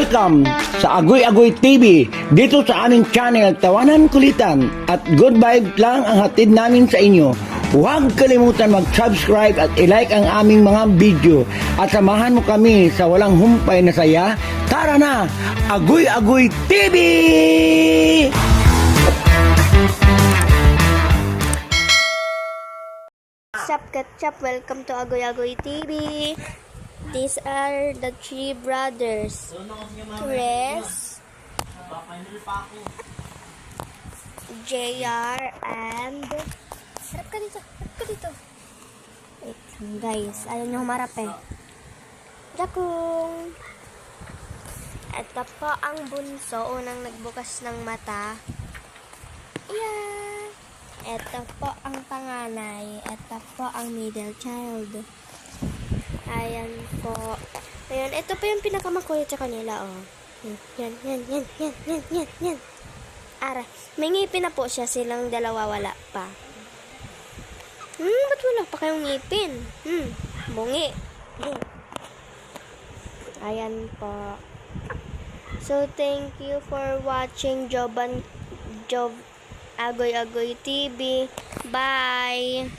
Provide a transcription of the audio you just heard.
Welcome sa Agoy Agoy TV. Dito sa aming channel, Tawanan Kulitan at good vibes lang ang hatid namin sa inyo. Huwag kalimutan mag-subscribe at i-like ang aming mga video at samahan mo kami sa walang humpay na saya. Tara na! Agoy Agoy TV! Sup, Ketchup, welcome to Agoy Agoy TV. These are the three brothers, Chris, JR, and harap ka dito. Wait, guys, ayaw nyo humarap eh. Jakung. Ito po ang bunso, unang nagbukas ng mata. Yeah. Ito po ang panganay. Ito po ang middle child. Ayan po. Ayan, ito po yung pinakamakulit sa kanila, oh. Yan. Ara, may ngipin na po siya. Silang dalawa wala pa. Ba't wala pa kayong ngipin? Bungi. Ayan po. So, thank you for watching Agoy Agoy TV. Bye!